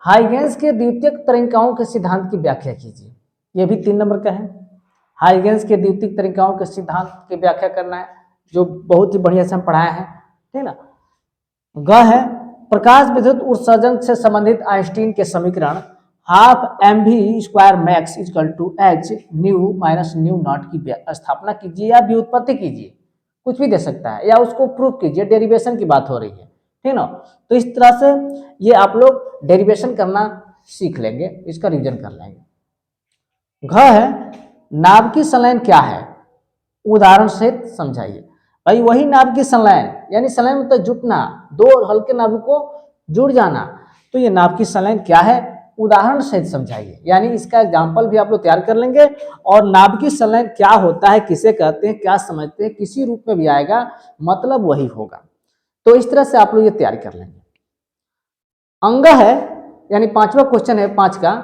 हाइगेंस के द्वितीयक तरिकाओं के सिद्धांत की व्याख्या कीजिए, ये भी 3 नंबर का है। हाइगेंस के द्वितीयक तरिकाओं के सिद्धांत की व्याख्या करना है, जो बहुत ही बढ़िया से हम पढ़ाए हैं, ठीक ना। ग है, प्रकाश विद्युत उत्सर्जन से संबंधित आइंस्टीन के समीकरण half mv square max equal to h nu minus nu naught की स्थापना कीजिए या व्युत्पत्ति कीजिए, कुछ भी दे सकता है, या उसको प्रूव कीजिए, डेरिवेशन की बात हो रही है, ठीक ना। तो इस तरह से ये आप लोग डेरिवेशन करना सीख लेंगे, इसका रिवीजन कर लेंगे। घ है, नाभ की संलयन क्या है, उदाहरण से समझाइए। भाई वही नाभ की संलयन, यानी संलयन मतलब जुटना, 2 हल्के नाभ को जुड़ जाना, तो ये नाभ की संलयन क्या है, उदाहरण सहित समझाइए, यानी इसका एग्जाम्पल भी आप लोग तैयार कर लेंगे। और नाभ की संलयन क्या होता है, किसे कहते हैं, क्या समझते हैं, किसी रूप में भी आएगा, मतलब वही होगा। तो इस तरह से आप लोग ये तैयार कर लेंगे। अंग है, यानी 5वां क्वेश्चन है 5 का,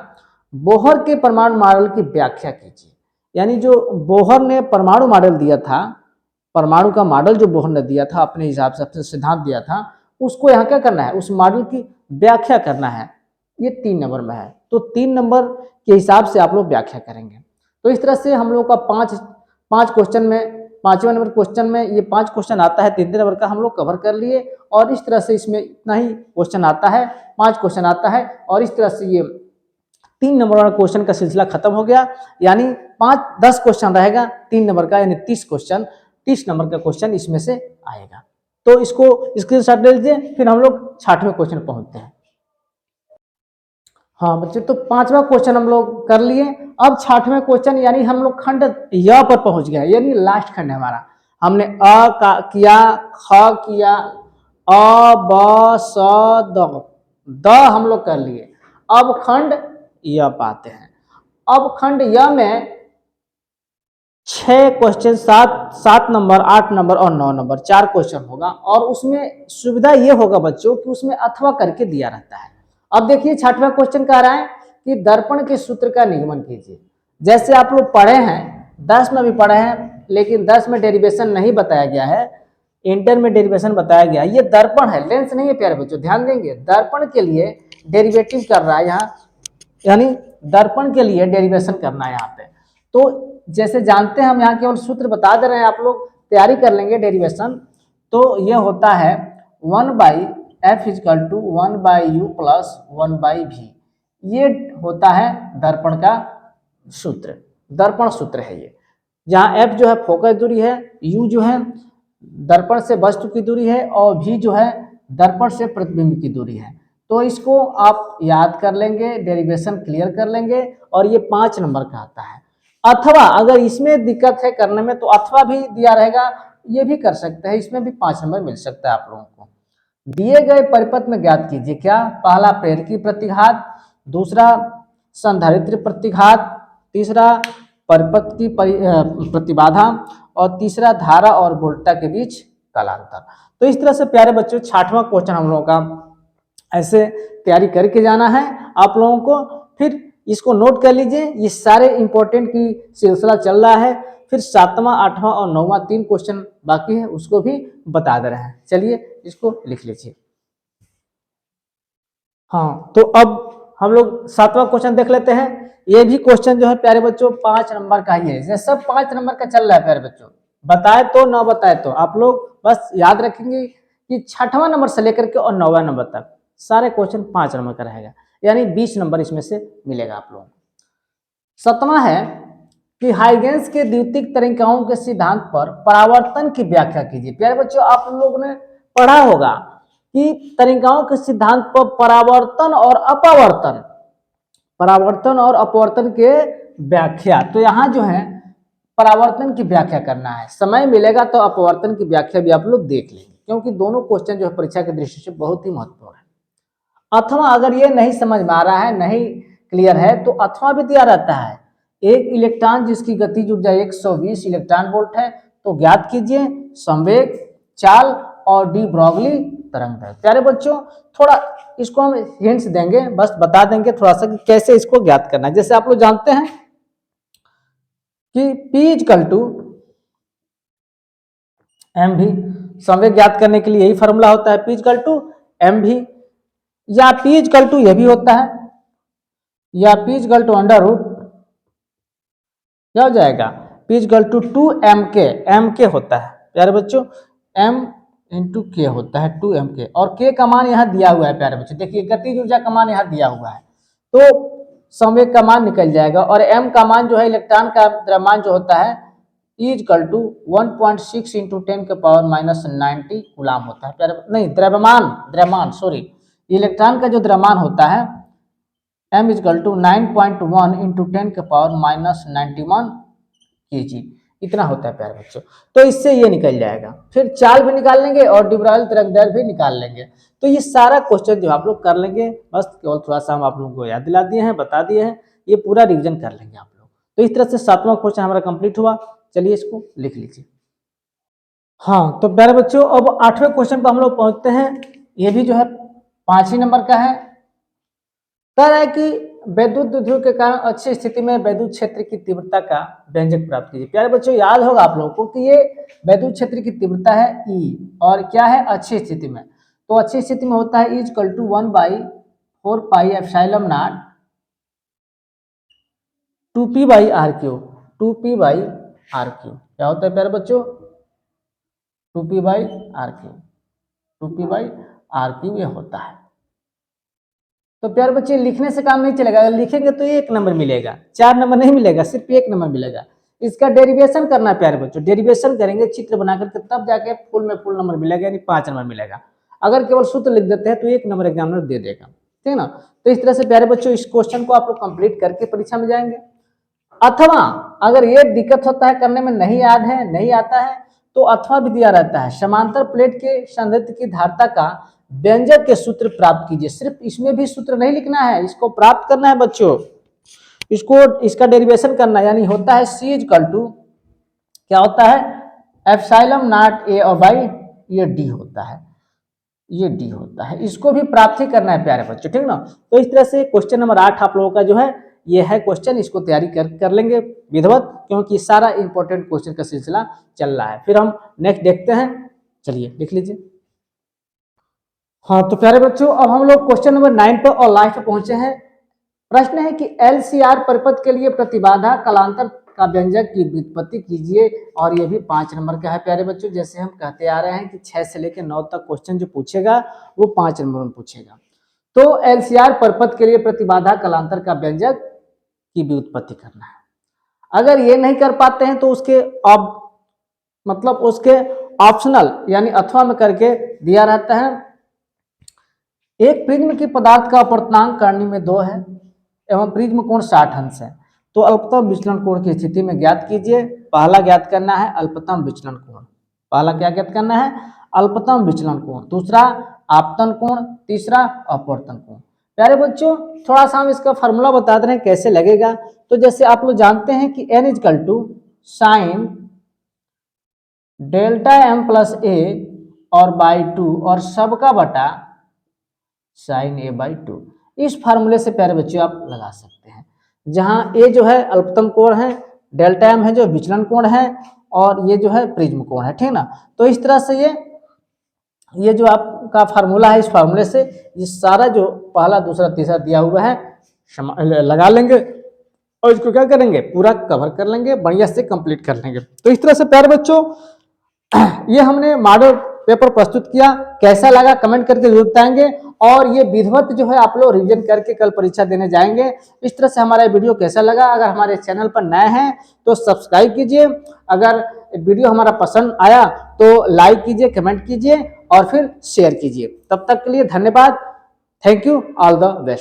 बोहर के परमाणु मॉडल की व्याख्या कीजिए, यानी जो बोहर ने परमाणु मॉडल दिया था, परमाणु का मॉडल जो बोहर ने दिया था, अपने हिसाब से अपने सिद्धांत दिया था, उसको यहाँ क्या करना है, उस मॉडल की व्याख्या करना है, ये 3 नंबर में है। तो 3 नंबर के हिसाब से आप लोग व्याख्या करेंगे। तो इस तरह से हम लोग का 5 क्वेश्चन में, 5वें नंबर क्वेश्चन में ये 5 क्वेश्चन आता है, 3 नंबर का हम लोग कवर कर लिए, और इस तरह से इसमें इतना ही क्वेश्चन आता है, 5 क्वेश्चन आता है, और इस तरह से ये 3 नंबर वाला क्वेश्चन का सिलसिला खत्म हो गया। यानी 10 क्वेश्चन रहेगा 3 नंबर का, यानी 30 नंबर का क्वेश्चन इसमें से आएगा। तो इसको स्क्रीनशॉट ले लीजिए, फिर हम लोग 60वें क्वेश्चन पहुंचते हैं। हाँ बच्चे, तो 5वां क्वेश्चन हम लोग कर लिए। अब 60वें क्वेश्चन यानी हम लोग खंड य पर पहुंच गए, यानी लास्ट खंड है हमारा। हमने अ का किया, ख किया, अ ब स द हम लोग कर लिए। अब खंड य पाते हैं। अब खंड य में 6 क्वेश्चन, 7 नंबर, 8 नंबर और 9 नंबर 4 क्वेश्चन होगा। और उसमें सुविधा ये होगा बच्चों कि उसमें अथवा करके दिया रहता है। अब देखिए 6वां क्वेश्चन कह रहा है कि दर्पण के सूत्र का निगमन कीजिए। जैसे आप लोग पढ़े हैं, 10 में भी पढ़े हैं, लेकिन 10 में डेरिवेशन नहीं बताया गया है, इंटर में डेरिवेशन बताया गया है। ये दर्पण है, लेंस नहीं है प्यारे बच्चों, ध्यान देंगे। दर्पण के लिए डेरिवेटिव कर रहा है यहाँ, यानी दर्पण के लिए डेरिवेशन करना है यहाँ पे। तो जैसे जानते हैं हम, यहाँ केवल सूत्र बता दे रहे हैं, आप लोग तैयारी कर लेंगे डेरिवेशन। तो ये होता है 1/f = 1/u + 1/v। ये होता है दर्पण का सूत्र, दर्पण सूत्र है ये। जहाँ f जो है फोकस दूरी है, u जो है दर्पण से वस्तु की दूरी है, और v जो है दर्पण से प्रतिबिंब की दूरी है। तो इसको आप याद कर लेंगे, डेरिवेशन क्लियर कर लेंगे, और ये 5 नंबर का आता है। अथवा अगर इसमें दिक्कत है करने में, तो अथवा भी दिया रहेगा, ये भी कर सकते हैं, इसमें भी 5 नंबर मिल सकता है आप लोगों को। दिए गए परिपथ में ज्ञात कीजिए क्या? पहला प्रेरकी प्रतिघात, दूसरा संधारित्र प्रतिघात, तीसरा परिपथ की प्रतिबाधा, और तीसरा धारा और वोल्टता के बीच कालांतर। तो इस तरह से प्यारे बच्चों 60वां क्वेश्चन हम लोगों का ऐसे तैयारी करके जाना है आप लोगों को। फिर इसको नोट कर लीजिए, ये सारे इंपॉर्टेंट की सिलसिला चल रहा है। फिर 7वां, 8वां और 9वां 3 क्वेश्चन बाकी है, उसको भी बता दे रहे हैं। चलिए इसको लिख लीजिए। हाँ, तो अब हम लोग 7वां क्वेश्चन देख लेते हैं। ये भी क्वेश्चन जो है प्यारे बच्चों 5 नंबर का ही है। ये सब 5 नंबर का चल रहा है प्यारे बच्चों, बताए तो न बताए तो। आप लोग बस याद रखेंगे कि 6वां नंबर से लेकर के और 9वां नंबर तक सारे क्वेश्चन 5 नंबर का रहेगा, यानी 20 नंबर इसमें से मिलेगा आप लोगों को। 7वां है कि हाइगेंस के द्वितीयक तरिकाओं के सिद्धांत पर परावर्तन की व्याख्या कीजिए। प्यारे बच्चों, आप लोगों ने पढ़ा होगा कि तरिकाओं के सिद्धांत पर परावर्तन और अपवर्तन के व्याख्या। तो यहाँ जो है परावर्तन की व्याख्या करना है, समय मिलेगा तो अपवर्तन की व्याख्या भी आप लोग देख लेंगे, क्योंकि दोनों क्वेश्चन जो है परीक्षा की दृष्टि से बहुत ही महत्वपूर्ण है। अथवा अगर ये नहीं समझ में आ रहा है, नहीं क्लियर है, तो अथवा भी दिया रहता है। एक इलेक्ट्रॉन जिसकी गतिज ऊर्जा 120 इलेक्ट्रॉन वोल्ट है, तो ज्ञात कीजिए संवेग, चाल और डी ब्रॉगली तरंग दैर्घ्य। प्यारे बच्चों, थोड़ा इसको हम हिंट्स देंगे, बस बता देंगे थोड़ा सा कि कैसे इसको ज्ञात करना है। जैसे आप लोग जानते हैं कि P = mv, संवेग ज्ञात करने के लिए यही फॉर्मूला होता है, P = mv। या P = यह भी होता है, या P = अंडर रूट, क्या हो जाएगा, P = 2mk, mk होता है प्यारे बच्चों, m × k होता है 2mk, और k का मान यहाँ दिया हुआ है प्यारे बच्चों। देखिए गतिज ऊर्जा का मान यहाँ दिया हुआ है, तो संवेग का मान निकल जाएगा। और m का मान जो है, इलेक्ट्रॉन का द्रव्यमान जो होता है, E = 1.6 × 10⁻90 कूलाम होता है प्यारे, नहीं द्रव्यमान सॉरी, इलेक्ट्रॉन का जो द्रव्यमान होता है m = 9.1 × 10⁻91 kg, इतना होता है प्यारे बच्चों। तो इससे ये निकल जाएगा। फिर चाल भी निकाल लेंगे और डी ब्रॉगली तरंग दैर्घ्य भी निकाल लेंगे। तो ये सारा क्वेश्चन जो आप लोग कर लेंगे, बस केवल थोड़ा सा हम आप लोगों को याद दिला दिए हैं, बता दिए हैं, ये पूरा रिवीजन कर लेंगे आप लोग। तो इस तरह से 7वां क्वेश्चन हमारा कंप्लीट हुआ। चलिए इसको लिख लीजिए। हाँ, तो प्यारे बच्चों अब 8वें क्वेश्चन पर हम लोग पहुंचते हैं। ये भी जो है 5 ही नंबर का है। कह रहा है कि वैद्युत द्विध्रुव के कारण अच्छी स्थिति में वैद्युत क्षेत्र की तीव्रता का व्यंजक प्राप्त कीजिए। प्यारे बच्चों, याद होगा आप लोगों को कि ये वैद्युत क्षेत्र की तीव्रता है E, और क्या है अच्छी स्थिति में, तो अच्छी स्थिति में होता है E = 1/4πε0 2p/r3, 2p/r3 क्या होता है प्यारे बच्चों, 2p/r3 ये होता है। तो प्यारे बच्चे लिखने से काम नहीं चलेगा, अगर लिखेंगे तो 1 नंबर मिलेगा, 4 नंबर नहीं मिलेगा, सिर्फ 1 नंबर मिलेगा। इसका डेरिवेशन करना है प्यारे बच्चों, डेरिवेशन करेंगे चित्र बना करके, तब जाके फुल में फुल नंबर मिलेगा, यानी 5 नंबर मिलेगा। अगर केवल सूत्र लिख देते हैं तो 1 नंबर एग्जामिनर दे देगा, ठीक है ना। तो इस तरह से प्यारे बच्चों इस क्वेश्चन को आप लोग कंप्लीट करके परीक्षा में जाएंगे। अथवा अगर ये दिक्कत होता है, करने में नहीं याद है, नहीं आता है, तो अथवा भी दिया रहता है, समांतर प्लेट के संधारित्र की धारता का व्यंजक के सूत्र प्राप्त कीजिए। सिर्फ इसमें भी सूत्र नहीं लिखना है, इसको प्राप्त करना है बच्चों, इसका डेरिवेशन करना, यानी होता है C इक्वल टू क्या होता है, एप्सिलॉन नॉट A और बाई ये D होता है, ये D होता है, इसको भी प्राप्त ही करना है प्यारे बच्चों, ठीक ना। तो इस तरह से क्वेश्चन नंबर 8 आप लोगों का जो है ये है क्वेश्चन, इसको तैयारी कर लेंगे विधिवत, क्योंकि सारा इंपॉर्टेंट क्वेश्चन का सिलसिला चल रहा है। फिर हम नेक्स्ट देखते हैं, चलिए लिख लीजिए। हाँ तो प्यारे बच्चों अब हम लोग क्वेश्चन नंबर 9 पर और लास्ट पे पहुंचे हैं। प्रश्न है कि LCR परिपथ के लिए प्रतिबाधा कालांतर का व्यंजक की व्युत्पत्ति कीजिए, और ये भी 5 नंबर का है प्यारे बच्चों। जैसे हम कहते आ रहे हैं कि 6 से लेकर 9 तक क्वेश्चन जो पूछेगा वो 5 नंबर में पूछेगा। तो LCR परिपथ के लिए प्रतिबाधा कालांतर का व्यंजक की व्युत्पत्ति करना है। अगर ये नहीं कर पाते हैं तो उसके उसके ऑप्शनल यानी अथवा में करके दिया रहता है। एक प्रिज्म की पदार्थ का अपवर्तनांक करनी में 2 है एवं प्रिज्म कोण 60 अंश है, तो अल्पतम विचलन कोण की स्थिति में ज्ञात कीजिए। पहला ज्ञात करना है अल्पतम विचलन कोण, पहला क्या ज्ञात करना है, अल्पतम विचलन कोण, दूसरा आपतन कोण, तीसरा अपवर्तन कोण। प्यारे बच्चों थोड़ा सा हम इसका फॉर्मूला बता दे रहे हैं कैसे लगेगा। तो जैसे आप लोग जानते हैं कि n equal to sine delta m plus a और बाई 2 और सबका बटा साइन a बाई 2, इस फार्मूले से प्यारे बच्चों आप लगा सकते हैं, जहां a जो है अल्पतम कोण है, डेल्टा m है जो विचलन कोण है, और ये जो है प्रिज्म कोण है, ठीक ना। तो इस तरह से ये जो आपका फार्मूला है, इस फार्मूले से ये सारा जो पहला दूसरा तीसरा दिया हुआ है लगा लेंगे और इसको क्या करेंगे, पूरा कवर कर लेंगे, बढ़िया से कंप्लीट कर लेंगे। तो इस तरह से प्यारे बच्चों ये हमने मॉडल पेपर प्रस्तुत किया, कैसा लगा कमेंट करके जरूर बताएंगे। और ये विधिवत जो है आप लोग रिवीजन करके कल परीक्षा देने जाएंगे। इस तरह से हमारा वीडियो कैसा लगा, अगर हमारे चैनल पर नए हैं तो सब्सक्राइब कीजिए, अगर वीडियो हमारा पसंद आया तो लाइक कीजिए, कमेंट कीजिए और फिर शेयर कीजिए। तब तक के लिए धन्यवाद, thank you, all the best.